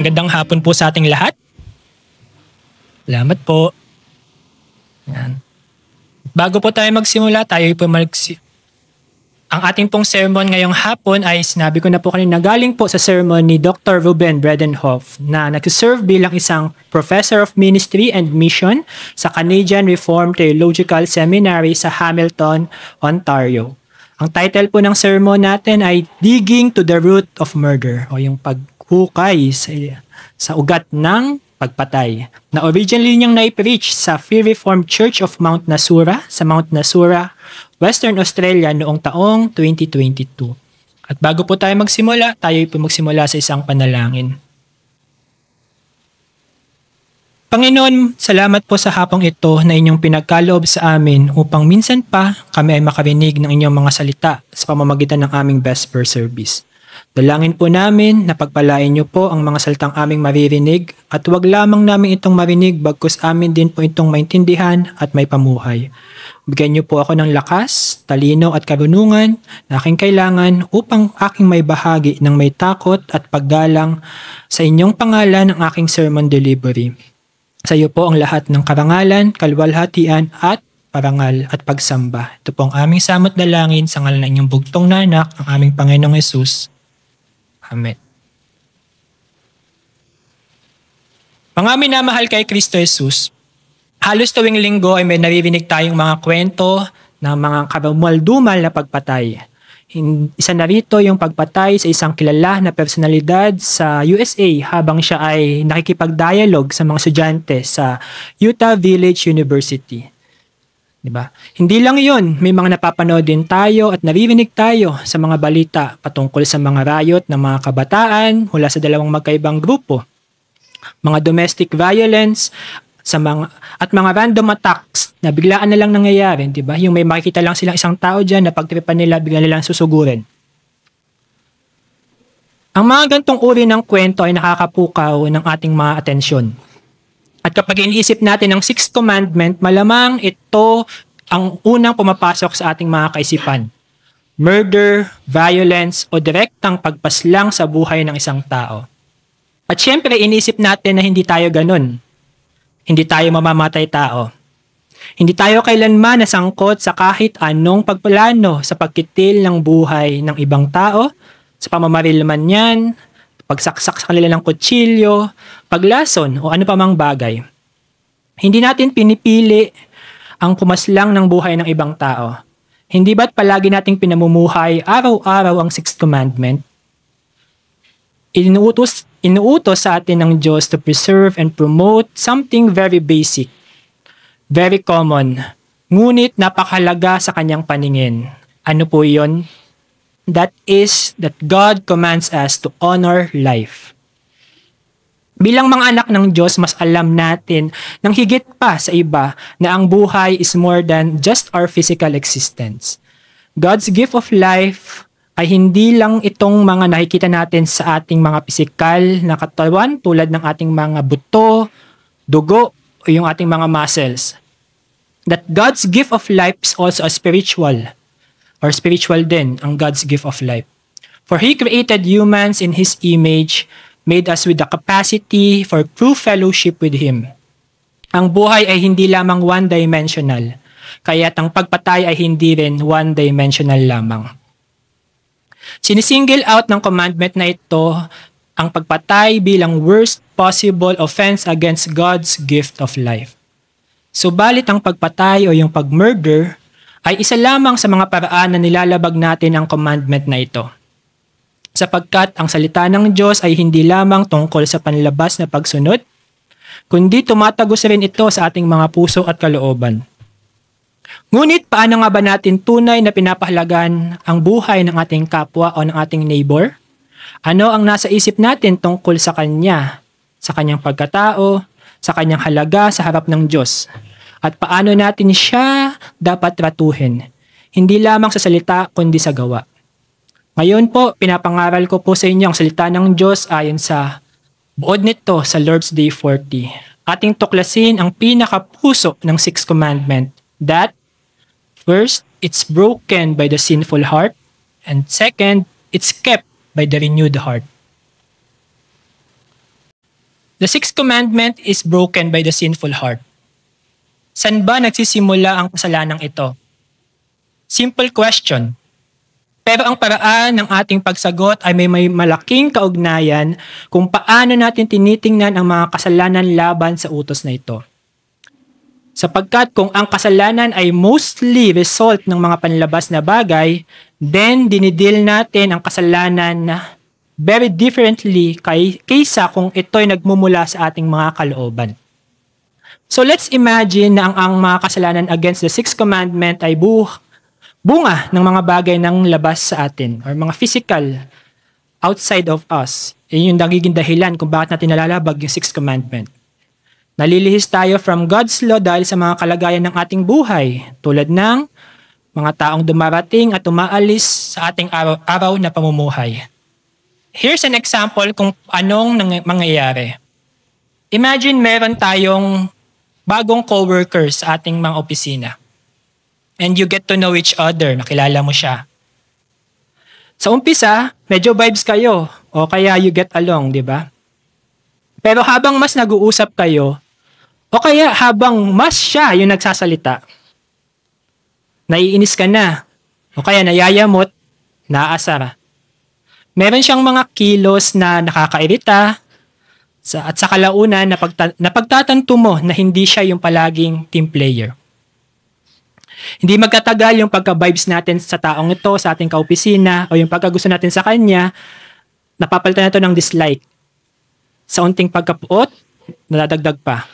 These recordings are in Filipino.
Magandang hapon po sa ating lahat. Salamat po. Yan. Bago po tayo magsimula, ang ating pong sermon ngayong hapon ay sinabi ko na po kanina galing po sa sermon ni Dr. Ruben Bredenhoff na nag-serve bilang isang Professor of Ministry and Mission sa Canadian Reformed Theological Seminary sa Hamilton, Ontario. Ang title po ng sermon natin ay Digging to the Root of Murder o yung paghukay sa ugat ng pagpatay na originally niyang nai-preach sa Free Reformed Church of Mount Nasura sa Mount Nasura, Western Australia noong taong 2022. At bago po tayo magsimula, magsimula sa isang panalangin. Panginoon, salamat po sa hapong ito na inyong pinagkaloob sa amin upang minsan pa kami ay makarinig ng inyong mga salita sa pamamagitan ng aming Vesper service. Dalangin po namin na pagpalain niyo po ang mga salitang aming maririnig at huwag lamang namin itong marinig bagkus amin din po itong maintindihan at may pamuhay. Bigyan niyo po ako ng lakas, talino at karunungan na aking kailangan upang aking may bahagi ng may takot at paggalang sa inyong pangalan ng aking sermon delivery. Sa iyo po ang lahat ng karangalan, kaluwalhatian at parangal at pagsamba. Ito po ang aming samot dalangin sa ngalan ng inyong bugtong na anak, ang aming Panginoong Hesus. Amen. Mga minamahal kay Kristo Jesus, halos tuwing linggo ay may naririnig tayong mga kwento ng mga karumal-dumal na pagpatay. Isa na rito yung pagpatay sa isang kilala na personalidad sa USA habang siya ay nakikipag-dialogue sa mga estudyante sa Utah Village University. Diba? Hindi lang yun, may mga napapanood din tayo at naririnig tayo sa mga balita patungkol sa mga riot ng mga kabataan mula sa dalawang magkaibang grupo. Mga domestic violence at mga random attacks na biglaan na lang nangyayari, diba? Yung may makikita lang silang isang tao dyan na pagtripan nila, bigla nilang susugurin. Ang mga gantong uri ng kwento ay nakakapukaw ng ating mga atensyon. At kapag iniisip natin ang Sixth Commandment, malamang ito ang unang pumapasok sa ating mga kaisipan. Murder, violence, o direktang pagpaslang sa buhay ng isang tao. At syempre, iniisip natin na hindi tayo ganun. Hindi tayo mamamatay tao. Hindi tayo kailanman nasangkot sa kahit anong pagplano sa pagkitil ng buhay ng ibang tao, sa pamamaril man yan, pagsaksak sa kanila ng kutsilyo, paglason o ano pa mang bagay. Hindi natin pinipili ang kumaslang ng buhay ng ibang tao. Hindi ba't palagi nating pinamumuhay araw-araw ang Sixth Commandment? Inuutos sa atin ng Diyos to preserve and promote something very basic, very common, ngunit napakahalaga sa kanyang paningin. Ano po yon? That is that God commands us to honor life. Bilang mga anak ng Diyos, mas alam natin ng higit pa sa iba na ang buhay is more than just our physical existence. God's gift of life ay hindi lang itong mga nakikita natin sa ating mga pisikal na katawan tulad ng ating mga buto, dugo, o yung ating mga muscles. That God's gift of life is also a spiritual din ang God's gift of life. For He created humans in His image, made us with the capacity for true fellowship with Him. Ang buhay ay hindi lamang one-dimensional, kaya't ang pagpatay ay hindi rin one-dimensional lamang. Sinisingle out ng commandment na ito ang pagpatay bilang worst possible offense against God's gift of life. Subalit ang pagpatay o yung pag-murder ay isa lamang sa mga paraan na nilalabag natin ang commandment na ito. Sapagkat ang salita ng Diyos ay hindi lamang tungkol sa panlabas na pagsunod, kundi tumatagos rin ito sa ating mga puso at kalooban. Ngunit paano nga ba natin tunay na pinapahalagan ang buhay ng ating kapwa o ng ating neighbor? Ano ang nasa isip natin tungkol sa kanya, sa kanyang pagkatao, sa kanyang halaga sa harap ng Diyos? At paano natin siya dapat tratuhin, hindi lamang sa salita kundi sa gawa. Ngayon po, pinapangaral ko po sa inyo ang salita ng Diyos ayon sa buod nito sa Lord's Day 40. Ating tuklasin ang pinakapuso ng Sixth Commandment, that first, it's broken by the sinful heart, and second, it's kept by the renewed heart. The sixth commandment is broken by the sinful heart. San ba nagsisimula ang kasalanang ito? Simple question. Pero ang paraan ng ating pagsagot ay may malaking kaugnayan kung paano natin tinitingnan ang mga kasalanan laban sa utos na ito. Sapagkat kung ang kasalanan ay mostly result ng mga panlabas na bagay, then dinidil natin ang kasalanan na very differently kaysa kung ito'y nagmumula sa ating mga kalooban. So let's imagine na ang mga kasalanan against the sixth commandment ay bunga ng mga bagay ng labas sa atin or mga physical outside of us. Yun yung nagiging dahilan kung bakit natin nalalabag yung sixth commandment. Nalilihis tayo from God's law dahil sa mga kalagayan ng ating buhay, tulad ng mga taong dumarating at umaalis sa ating araw-araw na pamumuhay. Here's an example kung anong mangyayari. Imagine meron tayong bagong coworkers sa ating mga opisina. And you get to know each other, nakilala mo siya. Sa umpisa, medyo vibes kayo o kaya you get along, di ba? Pero habang mas nag-uusap kayo, o kaya habang mas siya yung nagsasalita, naiinis ka na, o kaya nayayamot, naaasar. Meron siyang mga kilos na nakakairita, at sa kalaunan, napagtatanto mo na hindi siya yung palaging team player. Hindi magkatagal yung pagka-vibes natin sa taong ito, sa ating kaopisina, o yung pagkagusto natin sa kanya, napapalitan na ito ng dislike. Sa unting pagkapuot, nadadagdag pa.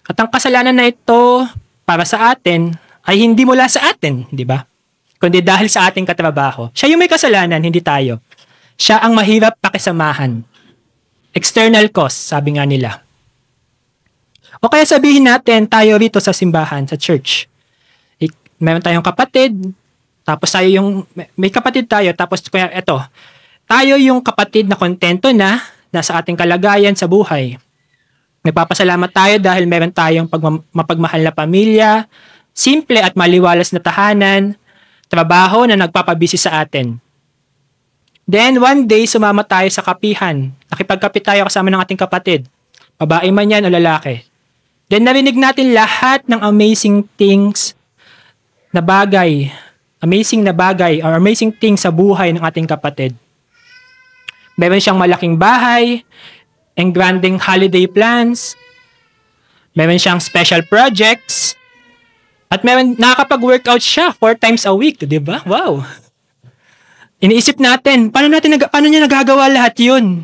At ang kasalanan na ito para sa atin ay hindi mula sa atin, di ba? Kundi dahil sa ating katrabaho. Siya yung may kasalanan, hindi tayo. Siya ang mahirap pakisamahan. External cause, sabi nga nila. O kaya sabihin natin, tayo rito sa simbahan, sa church. Meron tayong kapatid, tapos tayo yung, may kapatid tayo, tapos kaya eto, tayo yung kapatid na kontento na nasa ating kalagayan sa buhay. Nagpapasalamat tayo dahil meron tayong mapagmahal na pamilya, simple at maliwalas na tahanan, trabaho na nagpapabisi sa atin. Then one day, sumama tayo sa kapihan. Nakipagkapit tayo kasama ng ating kapatid. Babae man yan o lalaki. Then narinig natin lahat ng amazing things na bagay or amazing things sa buhay ng ating kapatid. Meron siyang malaking bahay, engranding holiday plans, meron siyang special projects, at nakakapag-workout siya 4 times a week, di ba? Wow! Iniisip natin, paano niya nagagawa lahat yun?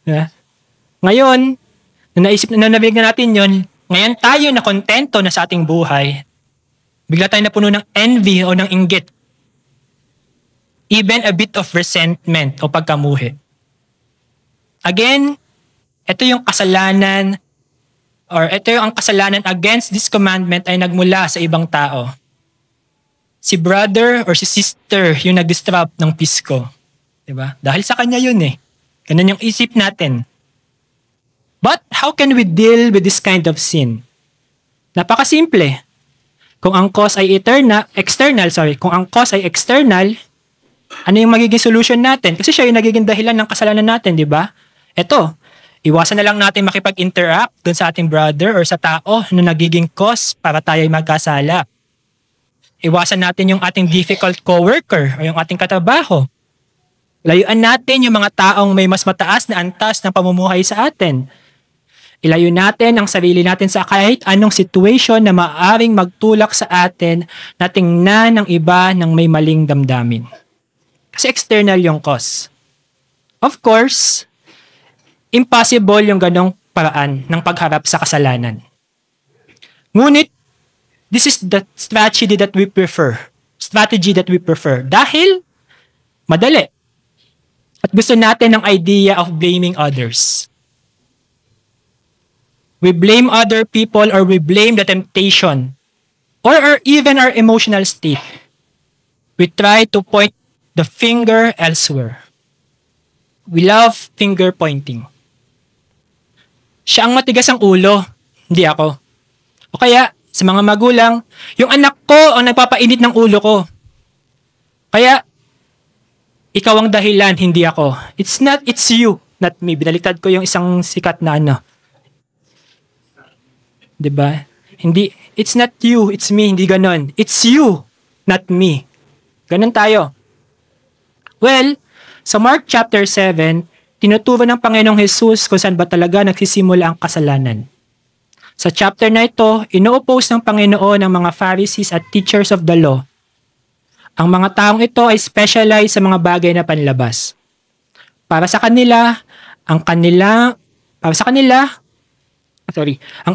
Yeah. Ngayon, narinig na natin yun, ngayon tayo na kontento na sa ating buhay, bigla tayo napuno ng envy o ng inggit. Even a bit of resentment o pagkamuhi. Again, ito yung kasalanan ang kasalanan against this commandment ay nagmula sa ibang tao. Si brother or si sister yung nag-disrupt ng peace ko. Diba? Dahil sa kanya yun eh. Ganun yung isip natin. But how can we deal with this kind of sin? Napakasimple. Kung ang cause ay external, kung ang cause ay external, ano yung magiging solution natin? Kasi siya yung nagiging dahilan ng kasalanan natin, di ba? Eto, iwasan na lang natin makipag-interact dun sa ating brother or sa tao na nagiging cause para tayo ay magkasala. Iwasan natin yung ating difficult coworker o yung ating katrabaho. Layuan natin yung mga taong may mas mataas na antas ng pamumuhay sa atin. Ilayo natin ang sarili natin sa kahit anong situation na maaaring magtulak sa atin na tingnan ng iba ng may maling damdamin. Kasi external yung cause. Of course, impossible yung ganong paraan ng pagharap sa kasalanan. Ngunit, this is the strategy that we prefer. Dahil, madali. At gusto natin ng idea of blaming others. We blame other people or we blame the temptation or even our emotional state. We try to point the finger elsewhere. We love finger pointing. Siya ang matigas ang ulo, hindi ako. O kaya, sa mga magulang, yung anak ko ang nagpapainit ng ulo ko. Kaya, ikaw ang dahilan, hindi ako. It's you. not me. Binaliktad ko yung isang sikat na ano. 'Di ba? Hindi, it's not you, it's me, hindi ganon. It's you, not me. Ganon tayo. Well, sa Mark chapter 7, tinuturo ng Panginoong Jesus kung saan ba talaga nagsisimula ang kasalanan. Sa chapter na ito, ino-oppose ng Panginoon ang mga Pharisees at teachers of the law. Ang mga taong ito ay specialized sa mga bagay na panlabas. Para sa kanila, ang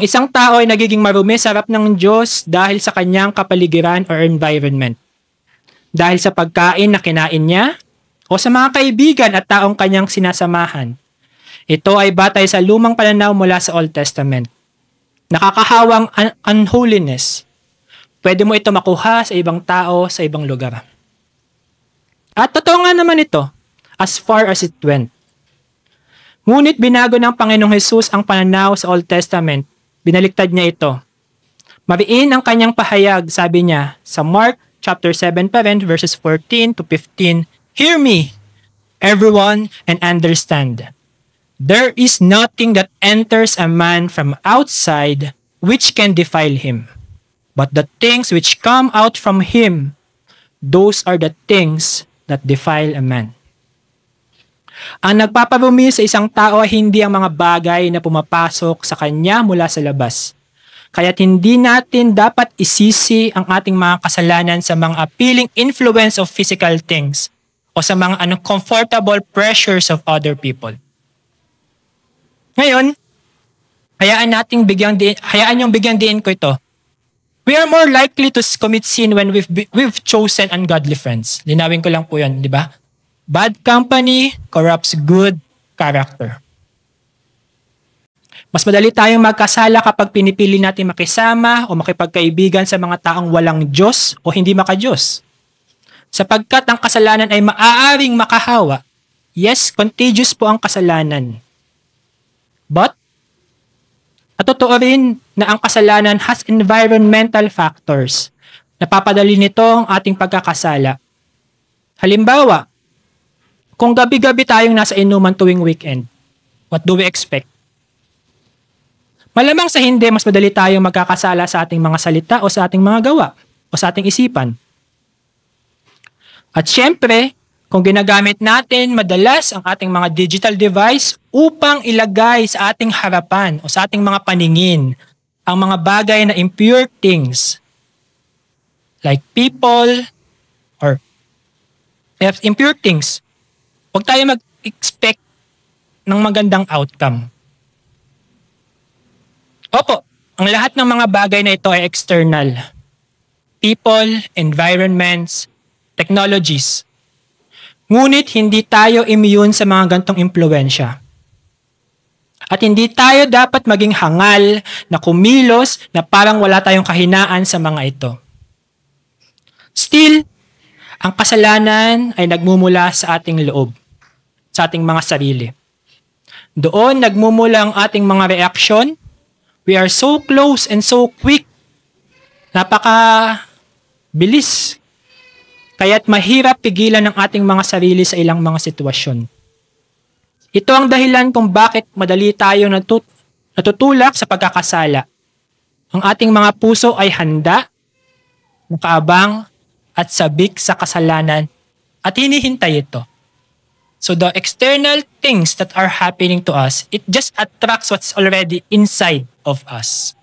isang tao ay nagiging marumi sa harap ng Diyos dahil sa kanyang kapaligiran or environment. Dahil sa pagkain na kinain niya, o sa mga kaibigan at taong kanyang sinasamahan. Ito ay batay sa lumang pananaw mula sa Old Testament. Nakakahawang unholiness. Pwede mo ito makuha sa ibang tao, sa ibang lugar. At totoo nga naman ito, as far as it went. Ngunit binago ng Panginoong Jesus ang pananaw sa Old Testament. Binaliktad niya ito. Mariin ang kanyang pahayag, sabi niya, sa Mark chapter 7 pa rin, verses 14 to 15, "Hear me, everyone, and understand. There is nothing that enters a man from outside which can defile him. But the things which come out from him, those are the things that defile a man." Ang nagpaparumi sa isang tao ay hindi ang mga bagay na pumapasok sa kanya mula sa labas. Kaya't hindi natin dapat isisi ang ating mga kasalanan sa mga appealing influence of physical things o sa mga uncomfortable pressures of other people. Ngayon, hayaan yung bigyan diin ko ito. We are more likely to commit sin when we've chosen ungodly friends. Linawin ko lang po yan, di ba? Bad company corrupts good character. Mas madali tayong magkasala kapag pinipili natin makisama o makipagkaibigan sa mga taong walang Diyos o hindi maka-Diyos. Sapagkat ang kasalanan ay maaaring makahawa. Yes, contagious po ang kasalanan. But, totoo rin na ang kasalanan has environmental factors. Napapadali nito ang ating pagkakasala. Halimbawa, kung gabi-gabi tayong nasa inuman tuwing weekend, what do we expect? Malamang sa hindi, mas madali tayong magkakasala sa ating mga salita o sa ating mga gawa o sa ating isipan. At syempre, kung ginagamit natin madalas ang ating mga digital device upang ilagay sa ating harapan o sa ating mga paningin ang mga bagay na impure things like people or impure things, huwag tayo mag-expect ng magandang outcome. Opo, ang lahat ng mga bagay na ito ay external. People, environments, technologies. Ngunit hindi tayo immune sa mga gantong impluensya. At hindi tayo dapat maging hangal na kumilos na parang wala tayong kahinaan sa mga ito. Still, ang kasalanan ay nagmumula sa ating loob, sa ating mga sarili. Doon nagmumula ang ating mga reaksyon. We are so close and so quick. Napaka-bilis. Kaya't mahirap pigilan ang ating mga sarili sa ilang mga sitwasyon. Ito ang dahilan kung bakit madali tayo natutulak sa pagkakasala. Ang ating mga puso ay handa, nakaabang, at sabik sa kasalanan at hinihintay ito. So the external things that are happening to us, it just attracts what's already inside of us.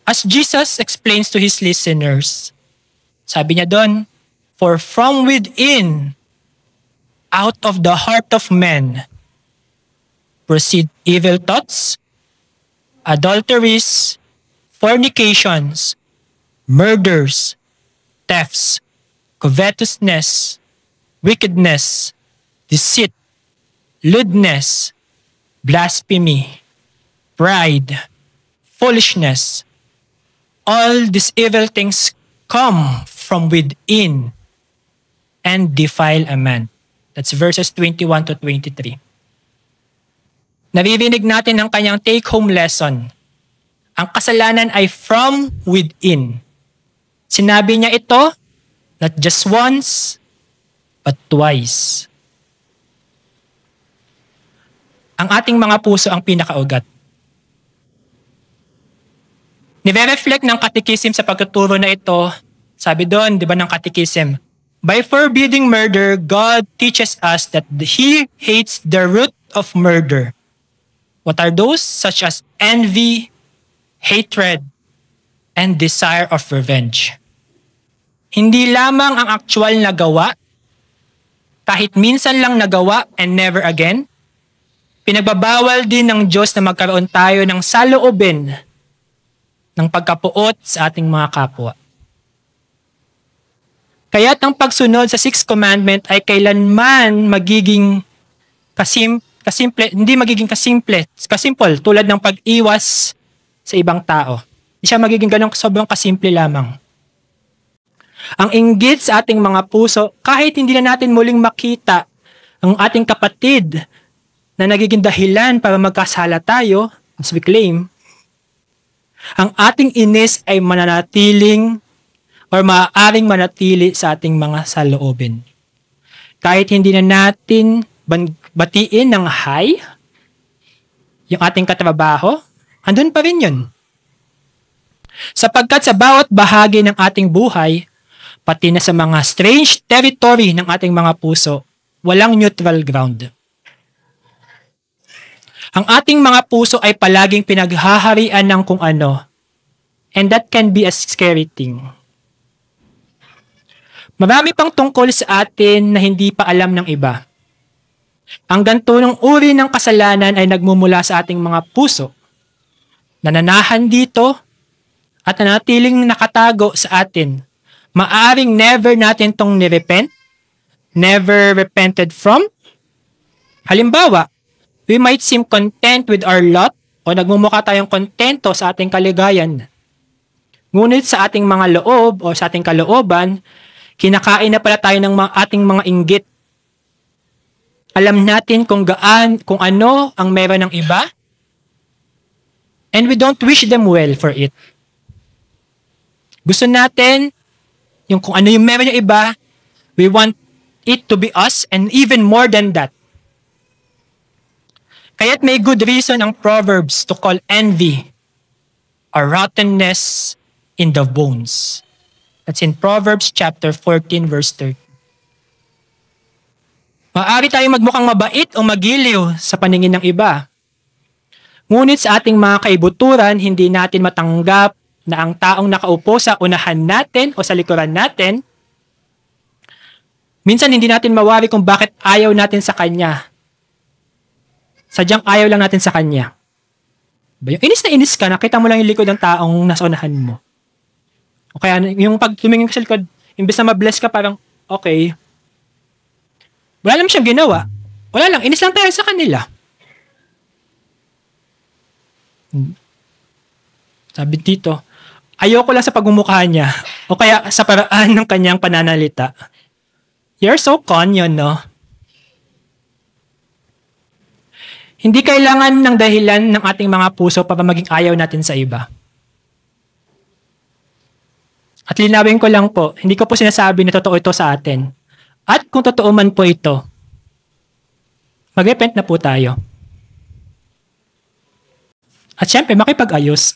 As Jesus explains to his listeners, sabi niya doon, "For from within, out of the heart of men, proceed evil thoughts, adulteries, fornications, murders, thefts, covetousness, wickedness, deceit, lewdness, blasphemy, pride, foolishness. All these evil things come from within and defile a man." That's verses 21 to 23. Naririnig natin ang kanyang take-home lesson. Ang kasalanan ay from within. Sinabi niya ito, not just once, but twice. ang ating mga puso ang pinakaugat. Nire-reflect ng Catechism sa pagtuturo na ito, sabi doon, di ba ng Catechism, by forbidding murder, God teaches us that He hates the root of murder. What are those? Such as envy, hatred, and desire of revenge. Hindi lamang ang actual na gawa, kahit minsan lang nagawa and never again, pinagbabawal din ng Diyos na magkaroon tayo ng saloobin ng pagkapuot sa ating mga kapwa. Kaya't ang pagsunod sa Sixth Commandment ay kailanman magiging hindi magiging kasimple tulad ng pag-iwas sa ibang tao. Hindi siya magiging ganun sobrang kasimple lamang. Ang inggit sa ating mga puso, kahit hindi na natin muling makita ang ating kapatid na nagiging dahilan para magkasala tayo, as we claim, ang ating inis ay mananatiling or maaaring manatili sa ating mga saloobin. Kahit hindi na natin batiin ng hi, yung ating katrabaho, andun pa rin yun. Sapagkat sa bawat bahagi ng ating buhay, pati na sa mga strange territory ng ating mga puso, walang neutral ground. Ang ating mga puso ay palaging pinaghaharian ng kung ano, and that can be a scary thing. Marami pang tungkol sa atin na hindi pa alam ng iba. Ang ganito ng uri ng kasalanan ay nagmumula sa ating mga puso, nananahan dito at nanatiling nakatago sa atin. Maaring never natin tong nirepent, never repented from. Halimbawa, we might seem content with our lot o nagmumukha tayong kontento sa ating kaligayan. Ngunit sa ating mga loob o sa ating kalooban, kinakain na pala tayo ng ating mga inggit. Alam natin kung ano ang meron ng iba, and we don't wish them well for it. Gusto natin yung kung ano yung meron yung iba, we want it to be us and even more than that. Kaya't may good reason ang Proverbs to call envy a rottenness in the bones. That's in Proverbs chapter 14 verse 30. Maaari tayong magmukhang mabait o magiliw sa paningin ng iba. Ngunit sa ating mga kaibuturan, hindi natin matanggap na ang taong nakaupo sa unahan natin o sa likuran natin, minsan hindi natin mawari kung bakit ayaw natin sa kanya. Sadyang ayaw lang natin sa kanya. Yung inis na inis ka, nakita mo lang yung likod ng taong nasa unahan mo. O kaya yung pag tumingin ka sa likod, imbes na ma-bless ka, parang, okay. Wala lang siyang ginawa. Wala lang, inis lang tayo sa kanila. Sabi dito, ayoko lang sa pagmumukha niya o kaya sa paraan ng kanyang pananalita. You're so con yun, no? Hindi kailangan ng dahilan ng ating mga puso para maging ayaw natin sa iba. At linawin ko lang po, hindi ko po sinasabi na totoo ito sa atin. At kung totoo man po ito, mag-repent na po tayo. At syempre, makipag-ayos.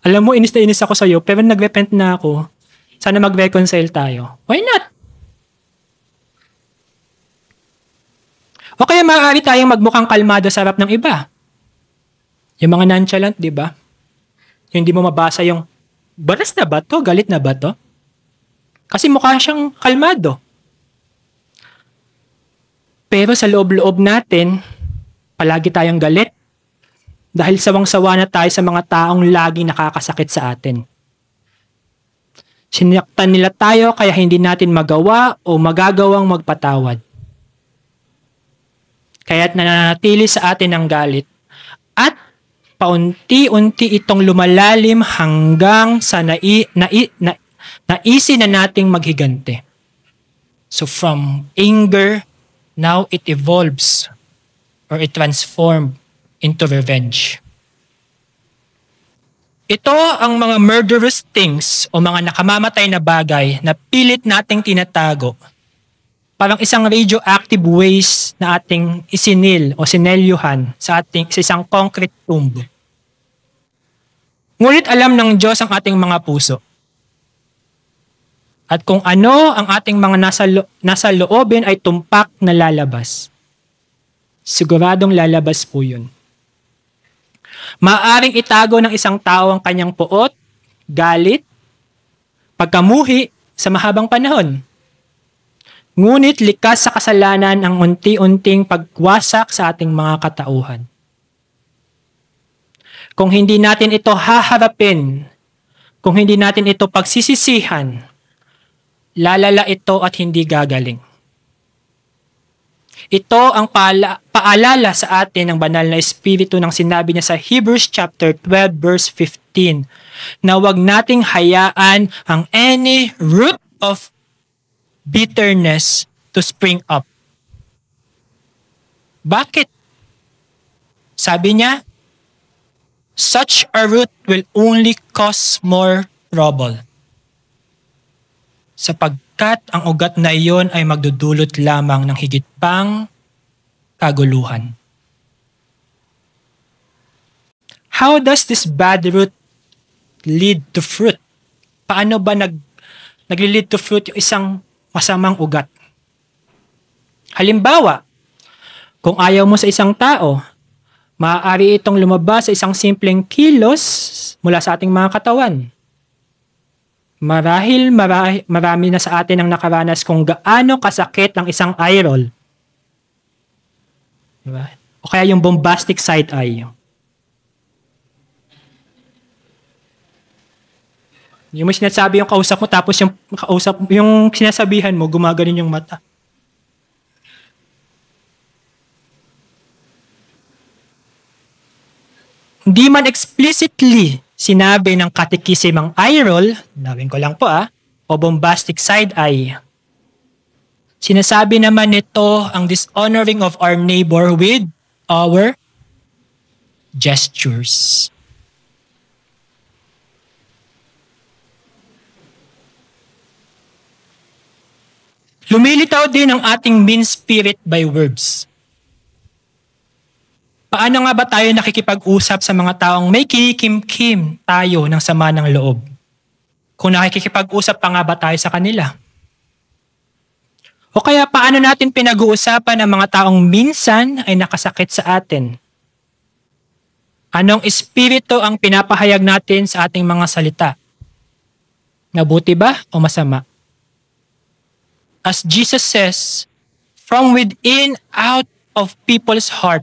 Alam mo, inis na inis ako sa'yo, pero nag-repent na ako. Sana mag-reconcile tayo. Why not? O kaya maaari tayong magmukhang kalmado sa harap ng iba. Yung mga nonchalant, di ba? Yung hindi mo mabasa yung, baras na ba to? Galit na ba to? Kasi mukha siyang kalmado. Pero sa loob-loob natin, palagi tayong galit. Dahil sawang-sawa na tayo sa mga taong laging nakakasakit sa atin. Sinaktan nila tayo kaya hindi natin magawa o magagawang magpatawad. Kaya't nananatili sa atin ang galit. At paunti-unti itong lumalalim hanggang sa naisi na nating maghigante. So from anger, now it evolves or it transforms into revenge. Ito ang mga murderous things o mga nakamamatay na bagay na pilit nating tinatago parang isang radioactive waste na ating isinil o sinelyuhan sa isang concrete tomb. Ngunit alam ng Diyos ang ating mga puso. At kung ano ang ating mga nasa loobin ay tumpak na lalabas. Siguradong lalabas po yun. Maaring itago ng isang tao ang kanyang puot, galit, pagkamuhi sa mahabang panahon. Ngunit likas sa kasalanan ang unti-unting pagwasak sa ating mga katauhan. Kung hindi natin ito haharapin, kung hindi natin ito pagsisisihan, lalala ito at hindi gagaling. Ito ang paalala sa atin ng banal na Espiritu ng sinabi niya sa Hebrews chapter 12 verse 15 na huwag nating hayaan ang any root of bitterness to spring up. Bakit? Sabi niya, such a root will only cause more trouble. Sapagkat ang ugat na iyon ay magdudulot lamang ng higit pang kaguluhan. How does this bad root lead to fruit? Paano ba nagli-lead to fruit yung isang masamang ugat? Halimbawa, kung ayaw mo sa isang tao, maaari itong lumabas sa isang simpleng kilos mula sa ating mga katawan. Marahil marami na sa atin ang nakaranas kung gaano kasakit ang isang eye roll. Diba? O kaya yung bombastic side eye. Yung sinasabi yung kausap mo tapos yung sinasabihan mo gumaganon yung mata. Hindi man explicitly sinabi ng catechism ang eye roll, nawin ko lang po o bombastic side eye. Sinasabi naman nito ang dishonoring of our neighbor with our gestures. Lumilitaw din ang ating mean spirit by words. Paano nga ba tayo nakikipag-usap sa mga taong may kikim-kim tayo ng sama ng loob? Kung nakikipag-usap pa nga ba tayo sa kanila? O kaya paano natin pinag-uusapan ang mga taong minsan ay nakasakit sa atin? Anong espiritu ang pinapahayag natin sa ating mga salita? Mabuti ba o masama? As Jesus says, from within out of people's heart,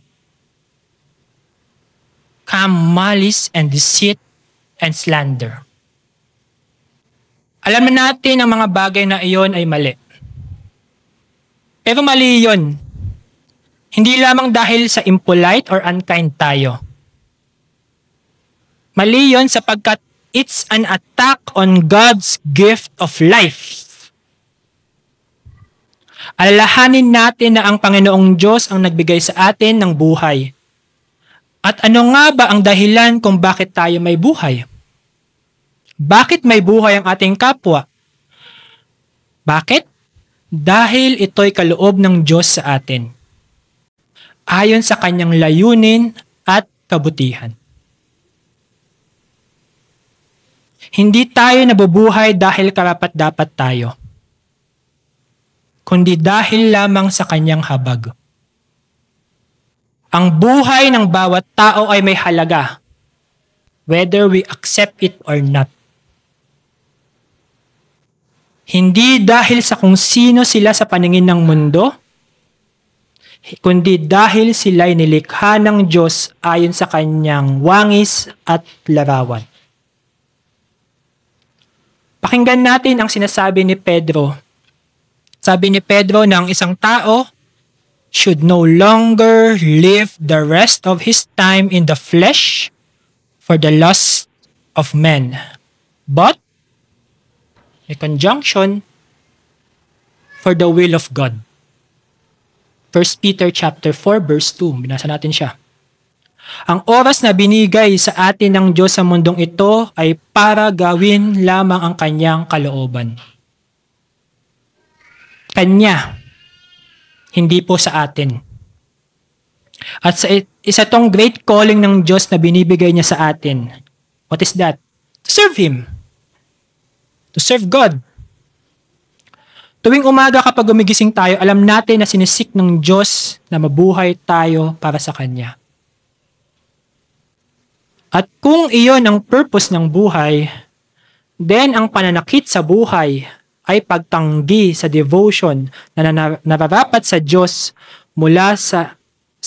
come malice and deceit and slander. Alam na natin ang mga bagay na iyon ay mali. Pero mali iyon. Hindi lamang dahil sa impolite or unkind tayo. Mali iyon sapagkat it's an attack on God's gift of life. Alalahanin natin na ang Panginoong Diyos ang nagbigay sa atin ng buhay. At ano nga ba ang dahilan kung bakit tayo may buhay? Bakit may buhay ang ating kapwa? Bakit? Dahil ito'y kaloob ng Diyos sa atin. Ayon sa kanyang layunin at kabutihan. Hindi tayo nabubuhay dahil karapat-dapat tayo, kundi dahil lamang sa kanyang habag. Ang buhay ng bawat tao ay may halaga, whether we accept it or not. Hindi dahil sa kung sino sila sa paningin ng mundo, kundi dahil sila'y nilikha ng Diyos ayon sa kanyang wangis at larawan. Pakinggan natin ang sinasabi ni Pedro. Sabi ni Pedro na ang isang tao should no longer live the rest of his time in the flesh for the lust of men, but, a conjunction, for the will of God. 1 Peter chapter 4 verse 2, binasa natin siya. Ang oras na binigay sa atin ng Diyos sa mundong ito ay para gawin lamang ang kanyang kalooban. Kanya, hindi po sa atin. At isa tong great calling ng Diyos na binibigay niya sa atin. What is that? To serve Him. To serve God. Tuwing umaga kapag gumigising tayo, alam natin na sinisik ng Diyos na mabuhay tayo para sa Kanya. At kung iyon ang purpose ng buhay, then ang pananakit sa buhay ay pagtanggi sa devotion na nararapat sa Diyos mula sa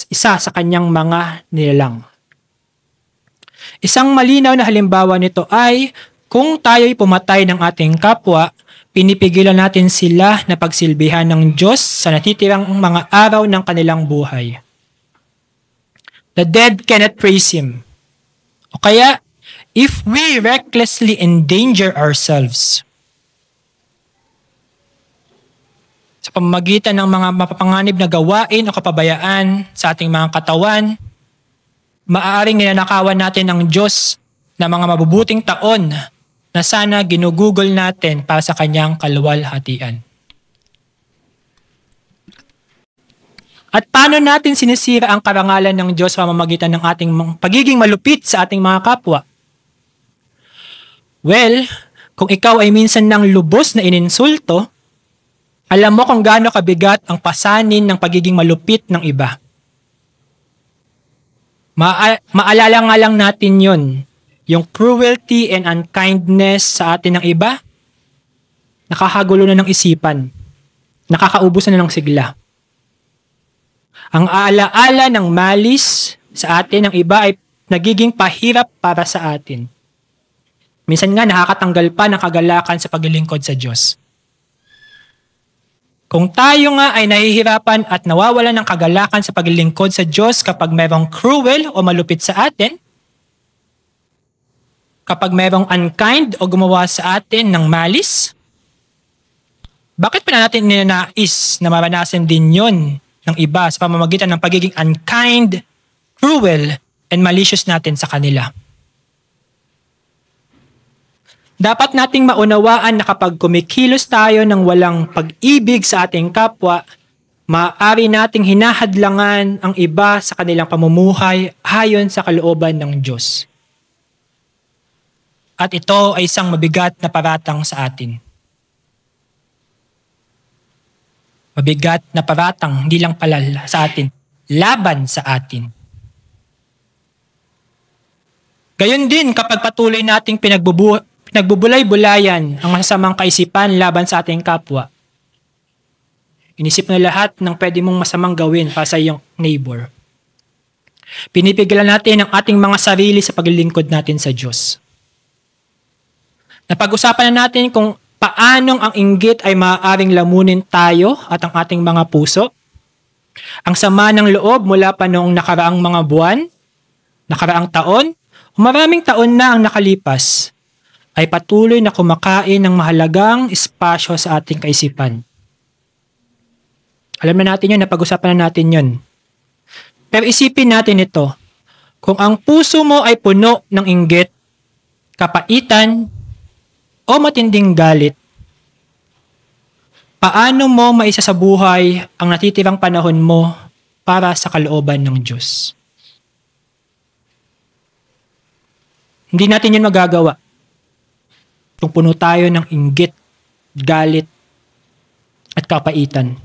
isa sa Kanyang mga nilalang. Isang malinaw na halimbawa nito ay kung tayo'y pumatay ng ating kapwa, pinipigilan natin sila na pagsilbihan ng Diyos sa natitirang mga araw ng kanilang buhay. The dead cannot praise Him. O kaya, if we recklessly endanger ourselves sa pamamagitan ng mga mapapanganib na gawain o kapabayaan sa ating mga katawan, maaaring ninanakawan natin ng Diyos na mga mabubuting taon na sana ginugugol natin para sa Kanyang kaluwalhatian. At paano natin sinisira ang karangalan ng Diyos sa pamamagitan ng ating pagiging malupit sa ating mga kapwa? Well, kung ikaw ay minsan ng lubos na ininsulto, alam mo kung gaano kabigat ang pasanin ng pagiging malupit ng iba. Maalala nga lang natin yon, yung cruelty and unkindness sa atin ng iba, nakakagulo na ng isipan, nakakaubos na ng sigla. Ang alaala ng malis sa atin ng iba ay nagiging pahirap para sa atin. Minsan nga nakakatanggal pa ng kagalakan sa paglilingkod sa Diyos. Kung tayo nga ay nahihirapan at nawawalan ng kagalakan sa paglilingkod sa Diyos kapag mayroong cruel o malupit sa atin, kapag mayroong unkind o gumawa sa atin ng malis, bakit pa natin ninanais na maranasan din yon ng iba sa pamamagitan ng pagiging unkind, cruel, and malicious natin sa kanila? Dapat nating maunawaan na kapag kumikilos tayo ng walang pag-ibig sa ating kapwa, maaari nating hinahadlangan ang iba sa kanilang pamumuhay ayon sa kalooban ng Diyos. At ito ay isang mabigat na paratang sa atin. Mabigat na paratang, hindi lang pala sa atin, laban sa atin. Gayon din kapag patuloy nating pinagbubulay-bulayan ang masasamang kaisipan laban sa ating kapwa. Inisip na lahat ng pwede mong masamang gawin para sa iyong neighbor. Pinipigilan natin ang ating mga sarili sa paglilingkod natin sa Diyos. Napag-usapan na natin kung paanong ang inggit ay maaaring lamunin tayo at ang ating mga puso. Ang sama ng loob mula pa noong nakaraang mga buwan, nakaraang taon, o maraming taon na ang nakalipas, ay patuloy na kumakain ng mahalagang espasyo sa ating kaisipan. Alam na natin yun, napag-usapan na natin yun. Pero isipin natin ito, kung ang puso mo ay puno ng inggit, kapaitan, o matinding galit, paano mo maisasabuhay ang natitirang panahon mo para sa kalooban ng Diyos? Hindi natin yun magagawa kung puno tayo ng inggit, galit, at kapaitan.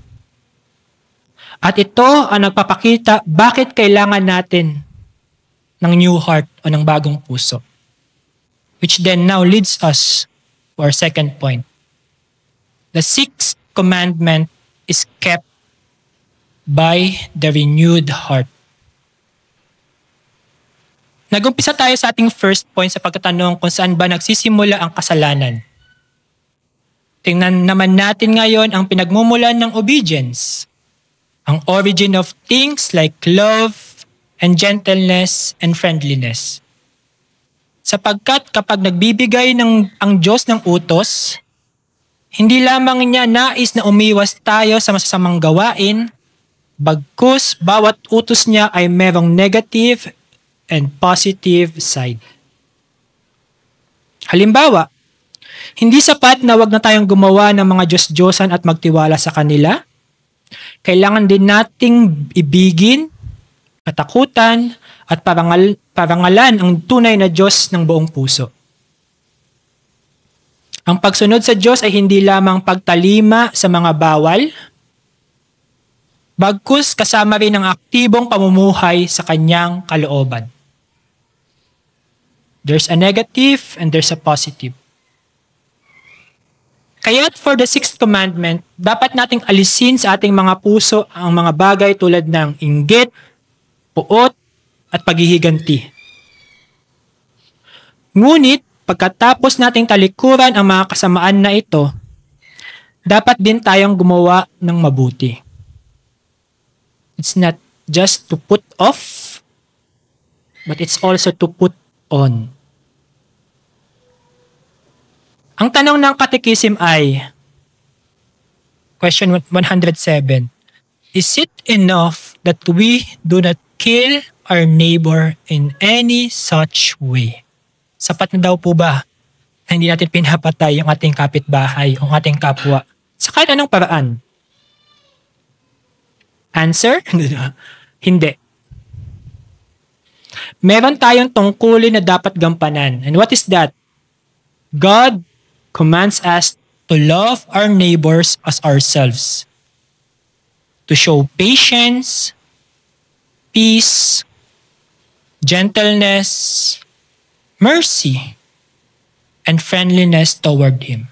At ito ang nagpapakita bakit kailangan natin ng new heart o ng bagong puso. Which then now leads us to our second point. The sixth commandment is kept by the renewed heart. Nag-umpisa tayo sa ating first point sa pagtatanong kung saan ba nagsisimula ang kasalanan. Tingnan naman natin ngayon ang pinagmumulan ng obedience. Ang origin of things like love and gentleness and friendliness. Sapagkat kapag nagbibigay ang Diyos ng utos, hindi lamang niya nais na umiwas tayo sa masasamang gawain, bagkus bawat utos niya ay merong negative and positive side. Halimbawa, hindi sapat na wag na tayong gumawa ng mga Diyos-Diyosan at magtiwala sa kanila. kailangan din nating ibigin, katakutan, at parangalan ang tunay na Diyos ng buong puso. Ang pagsunod sa Diyos ay hindi lamang pagtalima sa mga bawal, bagkus kasama rin ang aktibong pamumuhay sa kanyang kalooban. There's a negative and there's a positive. Kaya't for the sixth commandment, dapat nating alisin sa ating mga puso ang mga bagay tulad ng inggit, puot, at paghihiganti. Ngunit, pagkatapos nating talikuran ang mga kasamaan na ito, dapat din tayong gumawa ng mabuti. It's not just to put off, but it's also to put on. Ang tanong ng Katekism ay, question 107, is it enough that we do not kill our neighbor in any such way? Sapat na daw po ba na hindi natin pinapatay ang ating kapitbahay o ang ating kapwa sa kahit anong paraan? Answer? Hindi. Meron tayong tungkulin na dapat gampanan. And what is that? God commands us to love our neighbors as ourselves. To show patience, peace, gentleness, mercy, and friendliness toward Him.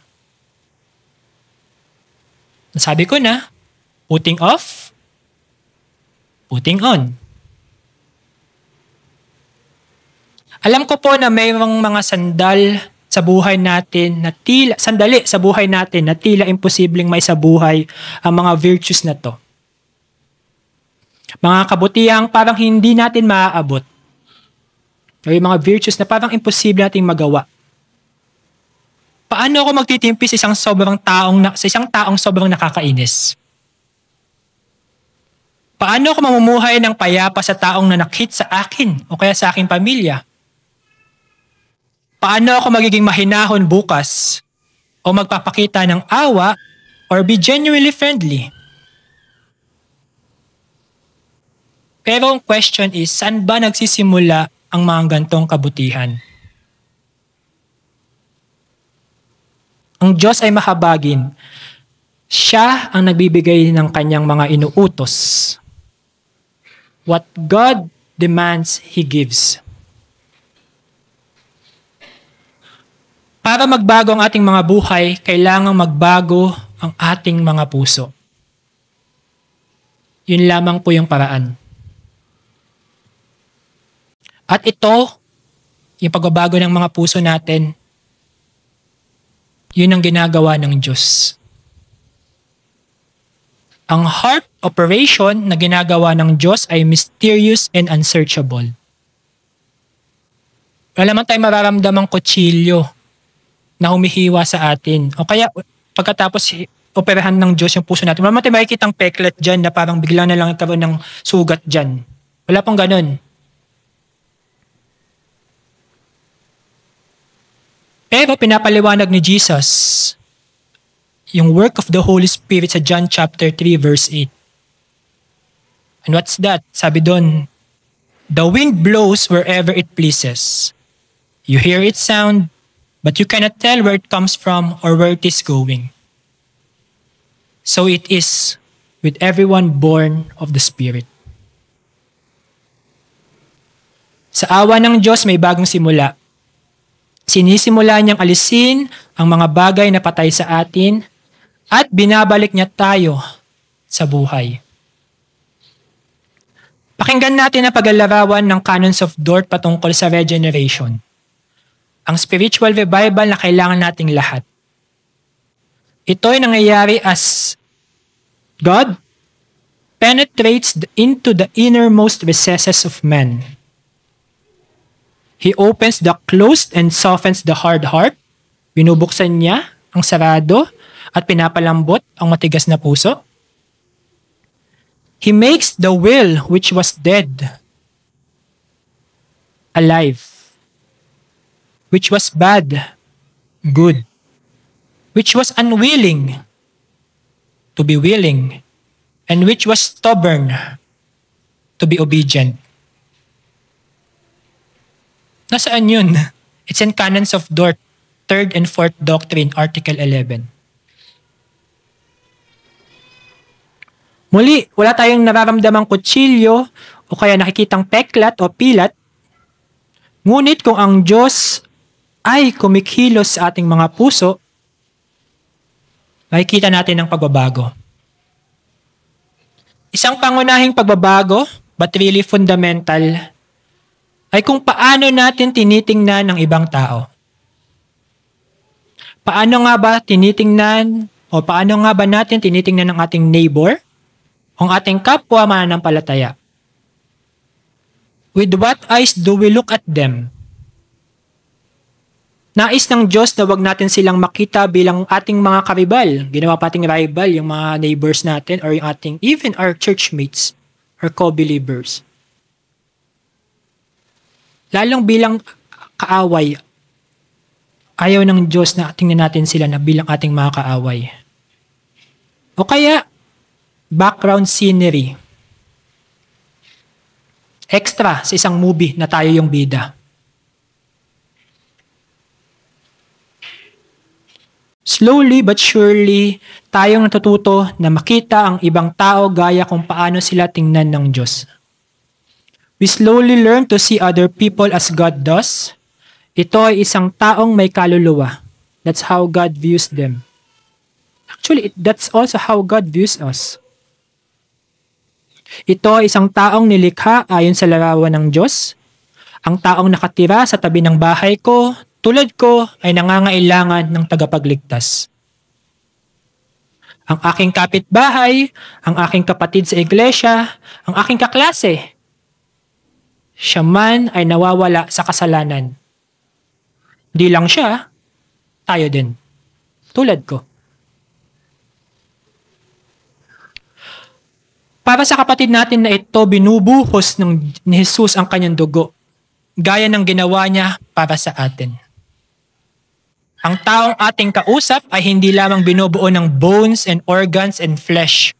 Nasabi ko na, putting off, putting on. Alam ko po na mayroong mga sandal sa buhay natin na tila, sandali sa buhay natin na tila imposibleng may sa buhay ang mga virtues na to. Mga kabutihang parang hindi natin maaabot. O yung mga virtues na parang imposible nating magawa. Paano ako magtitimpi sa isang taong sobrang nakakainis? Paano ako mamumuhay ng payapa sa taong nanakit sa akin o kaya sa aking pamilya? Paano ako magiging mahinahon bukas o magpapakita ng awa or be genuinely friendly? Pero ang question is, saan ba nagsisimula ang mga gantong kabutihan? Ang Diyos ay mahabagin. Siya ang nagbibigay ng kanyang mga inuutos. What God demands, He gives. Para magbago ang ating mga buhay, kailangang magbago ang ating mga puso. Yun lamang po yung paraan. At ito, yung pagbabago ng mga puso natin, yun ang ginagawa ng Diyos. Ang heart operation na ginagawa ng Diyos ay mysterious and unsearchable. Wala man tayo mararamdamang kutsilyo na humihiwa sa atin. O kaya pagkatapos operahan ng Diyos yung puso natin, wala man tayo makikitang peklet dyan na parang bigla na lang nagkaroon ng sugat dyan. Wala pong ganun. Pero pinapaliwanag ni Jesus yung work of the Holy Spirit sa John chapter 3 verse 8. And what's that? Sabi doon, the wind blows wherever it pleases. You hear its sound, but you cannot tell where it comes from or where it is going. So it is with everyone born of the Spirit. Sa awa ng Diyos may bagong simula. Sinisimula niyang alisin ang mga bagay na patay sa atin at binabalik niya tayo sa buhay. Pakinggan natin ang paglalarawan ng Canons of Dort patungkol sa regeneration. Ang spiritual revival na kailangan nating lahat. Ito ay nangyayari as God penetrates into the innermost recesses of man. He opens the closed and softens the hard heart. Binubuksan niya ang sarado at pinapalambot ang matigas na puso. He makes the will which was dead alive, which was bad good, which was unwilling to be willing, and which was stubborn to be obedient. Nasaan yun? It's in Canons of Dort, 3rd and 4th Doctrine, Article 11. Muli, wala tayong nararamdamang kutsilyo o kaya nakikitang peklat o pilat. Ngunit kung ang Diyos ay kumikilos sa ating mga puso, makikita natin ang pagbabago. Isang pangunahing pagbabago, but really fundamental, ay kung paano natin tinitingnan ng ibang tao. Paano nga ba tinitingnan o paano nga ba natin tinitingnan ng ating neighbor, ang ating kapwa mananampalataya? With what eyes do we look at them? Nais ng Diyos na wag natin silang makita bilang ating mga karibal. Ginawa pa ating rival yung mga neighbors natin or yung ating, even our churchmates or co-believers. Lalong bilang kaaway, ayaw ng Diyos na tingnan natin sila na bilang ating mga kaaway. O kaya, background scenery. Extra sa isang movie na tayo yung bida. Slowly but surely, tayong natututo na makita ang ibang tao gaya kung paano sila tingnan ng Diyos. We slowly learn to see other people as God does. Ito ay isang taong may kaluluwa. That's how God views them. Actually, that's also how God views us. Ito ay isang taong nilikha ayon sa larawan ng Diyos. Ang taong nakatira sa tabi ng bahay ko, tulad ko, ay nangangailangan ng tagapagligtas. Ang aking kapitbahay, ang aking kapatid sa iglesia, ang aking kaklase, siya man ay nawawala sa kasalanan. Di lang siya, tayo din. Tulad ko. Para sa kapatid natin na ito, binubuhos ni Jesus ang kanyang dugo, gaya ng ginawa niya para sa atin. Ang taong ating kausap ay hindi lamang binubuo ng bones and organs and flesh.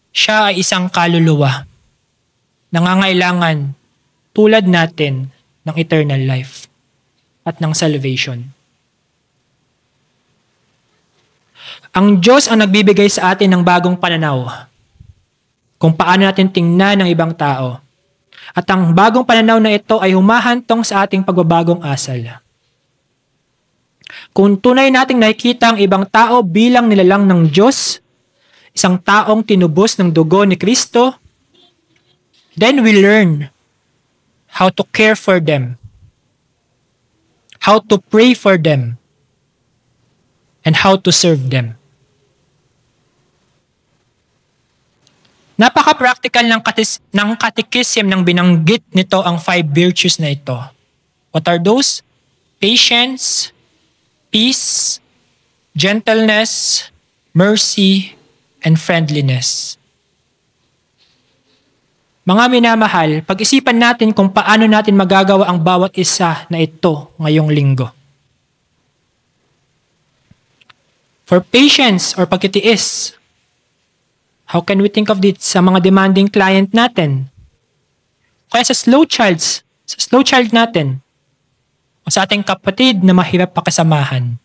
Siya ay isang kaluluwa. Nangangailangan tulad natin ng eternal life at ng salvation. Ang Diyos ang nagbibigay sa atin ng bagong pananaw kung paano natin tingnan ng ibang tao. At ang bagong pananaw na ito ay humahantong sa ating pagbabagong asal. Kung tunay nating nakikita ang ibang tao bilang nilalang ng Diyos, isang taong tinubos ng dugo ni Kristo, then we learn how to care for them, how to pray for them, and how to serve them. Napaka-practical ng katekism ng binanggit nito ang 5 virtues na ito. What are those? Patience, peace, gentleness, mercy, and friendliness. Mga minamahal, pag-isipan natin kung paano natin magagawa ang bawat isa na ito ngayong linggo. For patience or pagtitiis, how can we think of this sa mga demanding client natin? Kaya sa slow child natin, o sa ating kapatid na mahirap pakasamahan,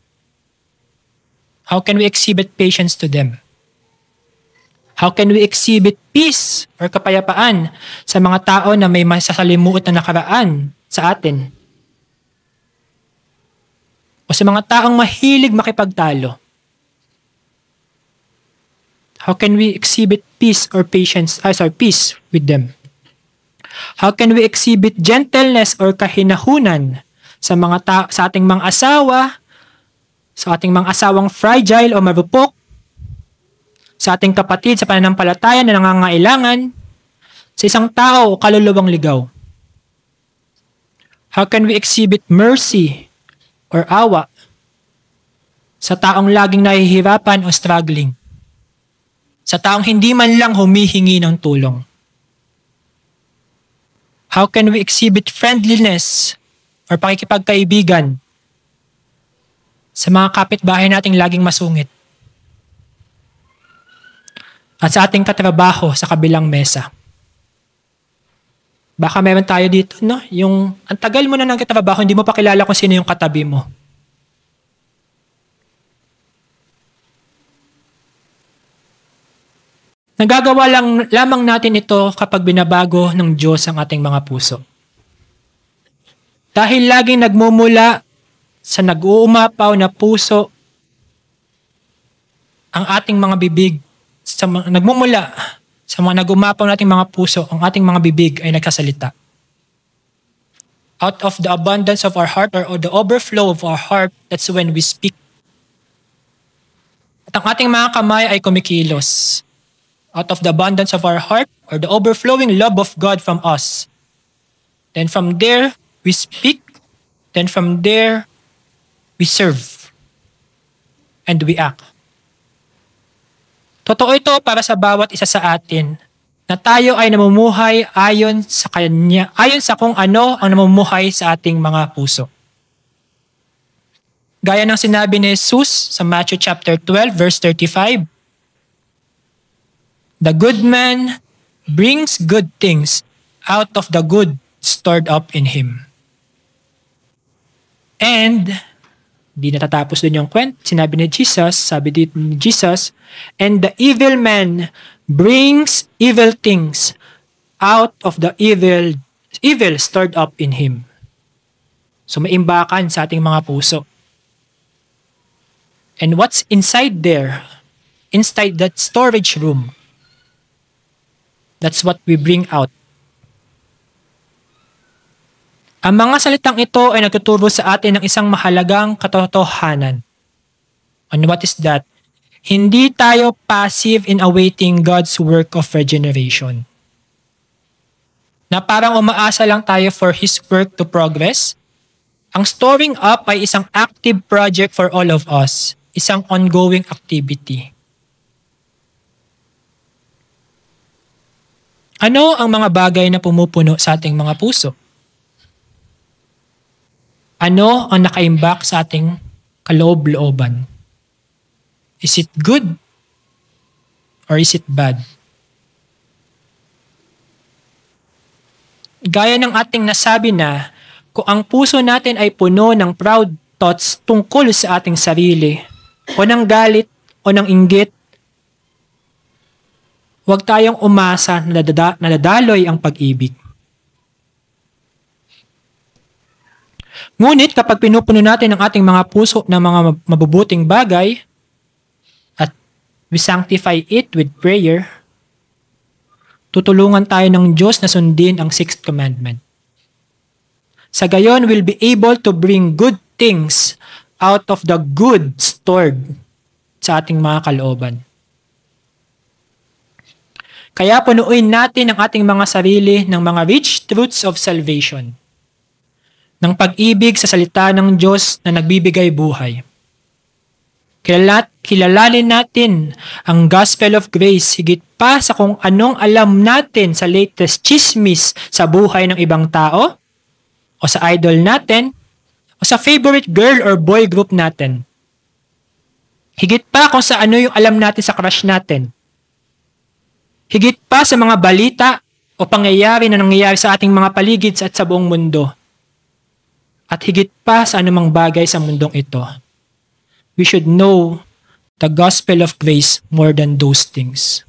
how can we exhibit patience to them? How can we exhibit peace or kapayapaan sa mga tao na may masasalimuot na nakaraan sa atin? O sa mga taong mahilig makipagtalo? How can we exhibit peace or peace with them? How can we exhibit gentleness or kahinahunan sa sa ating mga asawa, sa ating mga asawang fragile o marupok, sa ating kapatid sa pananampalataya na nangangailangan, sa isang tao o kaluluwang ligaw? How can we exhibit mercy or awa sa taong laging nahihirapan o struggling? Sa taong hindi man lang humihingi ng tulong? How can we exhibit friendliness or pakikipagkaibigan sa mga kapitbahay nating laging masungit? at sa ating katrabaho sa kabilang mesa. Baka meron tayo dito, no? Yung ang tagal mo na ng katrabaho, hindi mo pa kilala kung sino yung katabi mo. Nagagawa lamang natin ito kapag binabago ng Diyos ang ating mga puso. Dahil laging nagmumula sa nag-uumapaw na puso ang ating mga bibig, nagmumula sa mga nag-umapaw nating mga puso, ang ating mga bibig ay nagsasalita. Out of the abundance of our heart or the overflow of our heart, that's when we speak. At ang ating mga kamay ay kumikilos. Out of the abundance of our heart or the overflowing love of God from us. Then from there, we speak. Then from there, we serve. And we act. Totoo ito para sa bawat isa sa atin na tayo ay namumuhay ayon sa Kanya, ayon sa kung ano ang namumuhay sa ating mga puso. Gaya ng sinabi ni Jesus sa Matthew chapter 12 verse 35, "The good man brings good things out of the good stored up in him." And di natatapos dun yung kwento. Sinabi ni Jesus, sabi dito ni Jesus, "And the evil man brings evil things out of the evil stored up in him." So may imbakan sa ating mga puso. And what's inside there? Inside that storage room. That's what we bring out. Ang mga salitang ito ay nagtuturo sa atin ng isang mahalagang katotohanan. And what is that? Hindi tayo passive in awaiting God's work of regeneration. Na parang umaasa lang tayo for His work to progress. Ang storing up ay isang active project for all of us. Isang ongoing activity. Ano ang mga bagay na pumupuno sa ating mga puso? Ano ang nakaimbak sa ating kaloob-looban? Is it good? Or is it bad? Gaya ng ating nasabi na, kung ang puso natin ay puno ng proud thoughts tungkol sa ating sarili, o ng galit, o ng inggit, huwag tayong umasa na nadadaloy ang pag-ibig. Ngunit kapag pinupuno natin ang ating mga puso ng mga mabubuting bagay at we sanctify it with prayer, tutulungan tayo ng Diyos na sundin ang 6th commandment. Sa gayon, we'll be able to bring good things out of the good stored sa ating mga kalooban. Kaya punuin natin ang ating mga sarili ng mga rich truths of salvation, ng pag-ibig sa salita ng Diyos na nagbibigay buhay. Kilalanin natin ang gospel of grace higit pa sa kung anong alam natin sa latest chismis sa buhay ng ibang tao, o sa idol natin, o sa favorite girl or boy group natin. Higit pa kung sa ano yung alam natin sa crush natin. Higit pa sa mga balita o pangyayari na nangyayari sa ating mga paligid at sa buong mundo. At higit pa sa anumang bagay sa mundong ito. We should know the gospel of grace more than those things.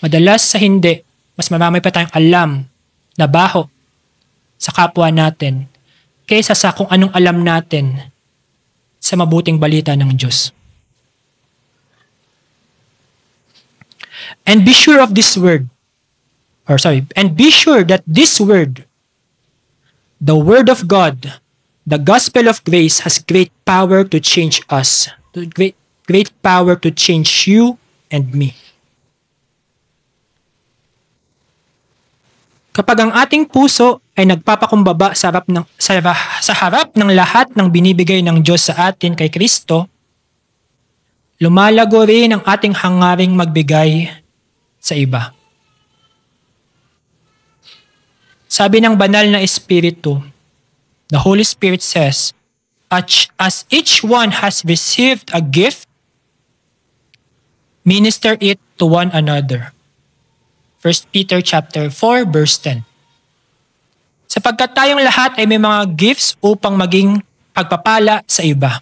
Madalas sa hindi, mas marami pa tayong alam na baho sa kapwa natin kaysa sa kung anong alam natin sa mabuting balita ng Diyos. And be sure of this word, and be sure that this word, the word of God, the gospel of grace, has great power to change us, great power to change you and me. Kapag ang ating puso ay nagpapakumbaba sa harap ng lahat ng binibigay ng Diyos sa atin kay Kristo, lumalago rin ang ating hangaring magbigay sa iba. Sabi ng banal na Espiritu, the Holy Spirit says, as each one has received a gift, minister it to one another. 1 Peter chapter 4 verse 10. Sapagkat tayong lahat ay may mga gifts upang maging pagpapala sa iba.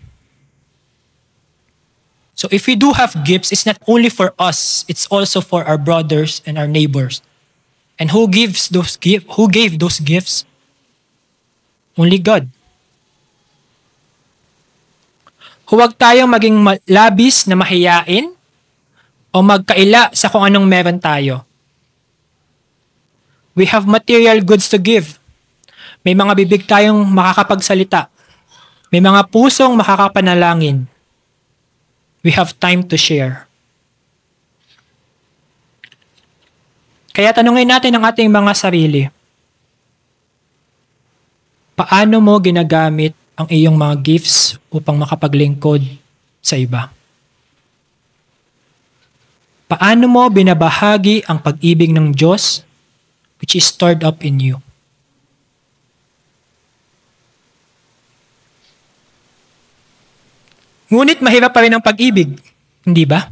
So if we do have gifts, it's not only for us, it's also for our brothers and our neighbors. And who gave those gifts? Only God. Huwag tayong maging labis na mahiyain o magkaila sa kung anong meron tayo. We have material goods to give. May mga bibig tayong makakapagsalita. May mga pusong makakapanalangin. We have time to share. Kaya tanungin natin ang ating mga sarili. Paano mo ginagamit ang iyong mga gifts upang makapaglingkod sa iba? Paano mo binabahagi ang pag-ibig ng Diyos which is stored up in you? Ngunit mahirap pa rin ang pag-ibig, hindi ba?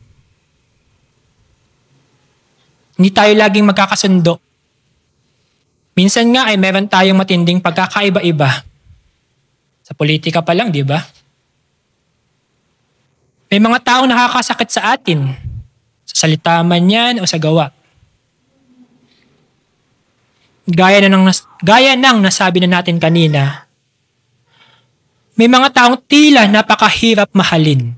Hindi tayo laging magkakasundo. Minsan nga ay meron tayong matinding pagkakaiba-iba. Sa politika pa lang, di ba? May mga taong nakakasakit sa atin. Sa salita man yan o sa gawa. Gaya ng nasabi na natin kanina, may mga taong tila napakahirap mahalin.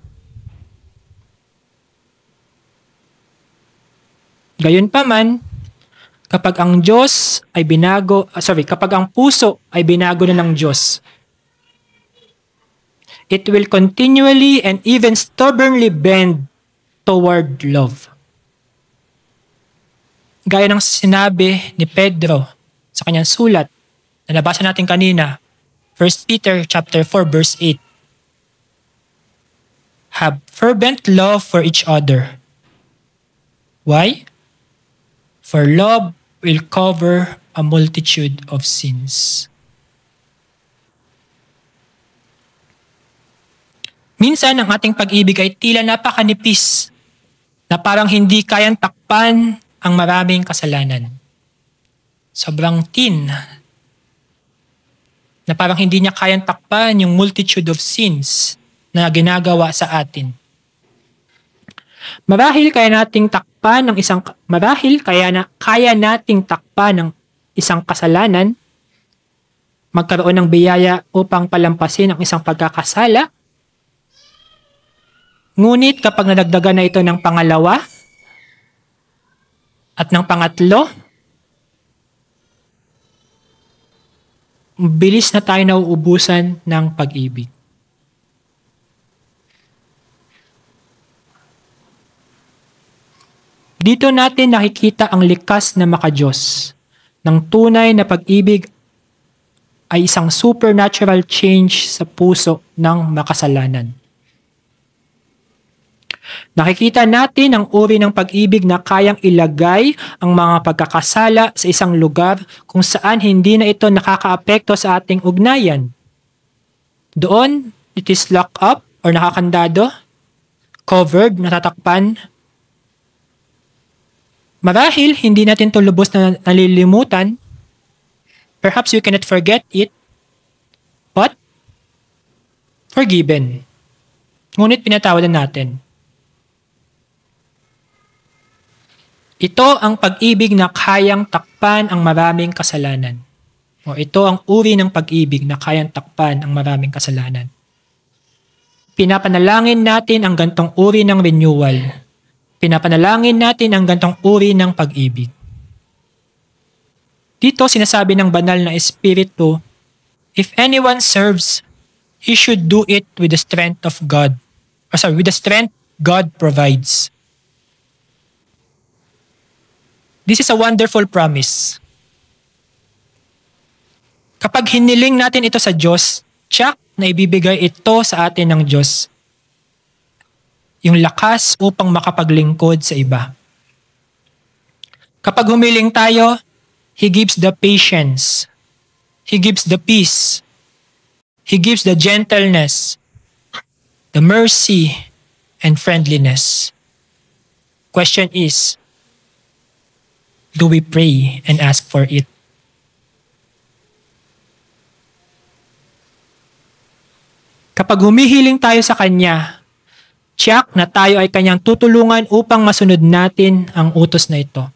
Gayunpaman, kapag ang puso ay binago na ng Diyos, it will continually and even stubbornly bend toward love. Gaya ng sinabi ni Pedro sa kanyang sulat na nabasa natin kanina, 1 Peter chapter 4 verse 8. Have fervent love for each other. Why? For love will cover a multitude of sins. Minsan ang ating pag-ibig ay tila napakanipis na parang hindi kayang takpan ang maraming kasalanan. Sobrang thin na parang hindi niya kayang takpan yung multitude of sins na ginagawa sa atin. Marahil kaya nating takpan ng isang kasalanan, magkaroon ng biyaya upang palampasin ang isang pagkakasala. Ngunit kapag nadagdagan na ito ng pangalawa at ng pangatlo, bilis na tayo nauubusan ng pag-ibig. Dito natin nakikita ang likas na maka-Diyos ng tunay na pag-ibig ay isang supernatural change sa puso ng makasalanan. Nakikita natin ang uri ng pag-ibig na kayang ilagay ang mga pagkakasala sa isang lugar kung saan hindi na ito nakakaapekto sa ating ugnayan. Doon, it is locked up or nakakandado, covered, natatakpan. Marahil, hindi natin ito lubos na nalilimutan. Perhaps we cannot forget it, but forgiven. Ngunit pinatawadan natin. Ito ang pag-ibig na kayang takpan ang maraming kasalanan. O ito ang uri ng pag-ibig na kayang takpan ang maraming kasalanan. Pinapanalangin natin ang gantong uri ng renewal. Pinapanalangin natin ang gantong uri ng pag-ibig. Dito sinasabi ng banal na Espiritu, if anyone serves, he should do it with the strength of God. With the strength God provides. This is a wonderful promise. Kapag hiniling natin ito sa Diyos, tiyak na ibibigay ito sa atin ng Diyos. Yung lakas upang makapaglingkod sa iba. Kapag humiling tayo, He gives the patience. He gives the peace. He gives the gentleness, the mercy, and friendliness. question is, do we pray and ask for it? Kapag humihiling tayo sa Kanya, tiyak na tayo ay Kanyang tutulungan upang masunod natin ang utos na ito.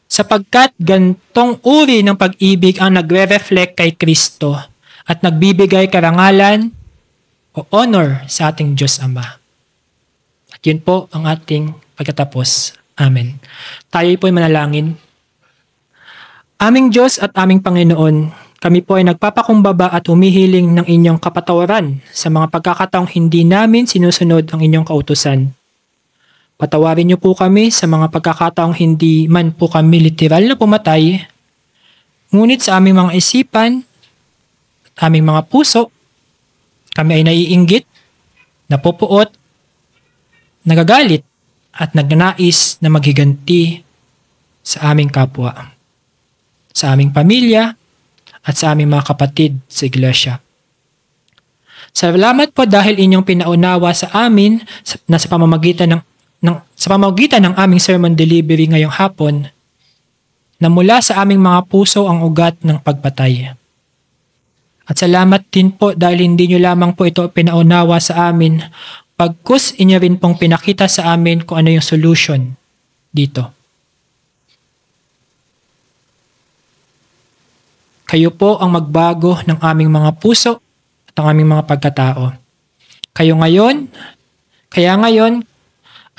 Sapagkat gantong uri ng pag-ibig ang nagre-reflect kay Kristo at nagbibigay karangalan o honor sa ating Diyos Ama. At yun po ang ating pagkatapos. Amen. Tayo po ay manalangin. Aming Diyos at aming Panginoon, kami po ay nagpapakumbaba at humihiling ng inyong kapatawaran sa mga pagkakataong hindi namin sinusunod ang inyong kautusan. Patawarin niyo po kami sa mga pagkakataong hindi man po kami literal na pumatay, ngunit sa aming mga isipan at aming mga puso, kami ay naiinggit, napupuot, nagagalit, at nagnanais na maghiganti sa aming kapwa, sa aming pamilya, at sa aming mga kapatid sa iglesia. Salamat po dahil inyong pinaunawa sa amin na sa pamamagitan ng aming sermon delivery ngayong hapon na mula sa aming mga puso ang ugat ng pagpatay. At salamat din po dahil hindi nyo lamang po ito pinaunawa sa amin, pagkus inyo rin pong pinakita sa amin kung ano yung solution dito. Kayo po ang magbago ng aming mga puso at ang aming mga pagkatao. Kaya ngayon,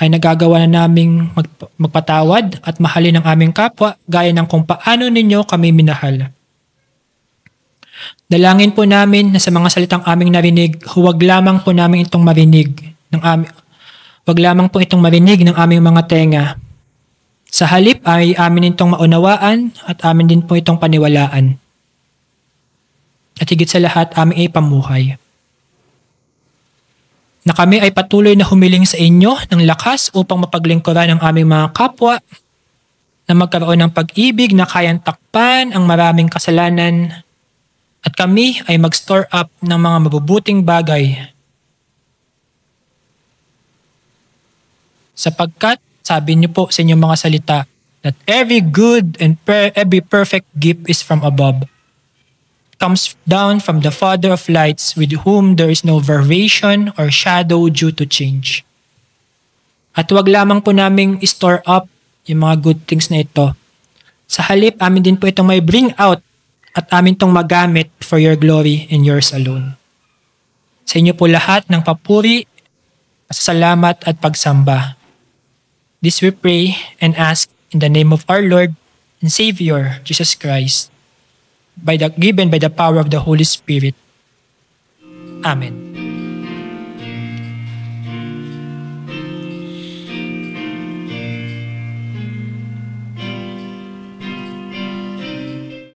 ay nagagawa na naming magpatawad at mahalin ang aming kapwa gaya ng kung paano ninyo kami minahal. Dalangin po namin na sa mga salitang aming narinig, huwag lamang po itong marinig ng aming mga tenga. Sa halip ay amin itong maunawaan at amin din po itong paniwalaan. At higit sa lahat, aming ipamuhay. Na kami ay patuloy na humiling sa inyo ng lakas upang mapaglingkuran ang aming mga kapwa, na magkaroon ng pag-ibig na kayang takpan ang maraming kasalanan, at kami ay mag-store up ng mga mabubuting bagay. Sapagkat, sabi niyo po sa inyong mga salita, that every good and every perfect gift is from above, comes down from the Father of lights, with whom there is no variation or shadow due to change. At wag lamang po naming store up yung mga good things na ito. Sa halip, amin din po itong may bring out at amin itong magamit for your glory and yours alone. Sa inyo po lahat ng papuri, pasasalamat at pagsamba. This we pray and ask in the name of our Lord and Savior, Jesus Christ, given by the power of the Holy Spirit. Amen.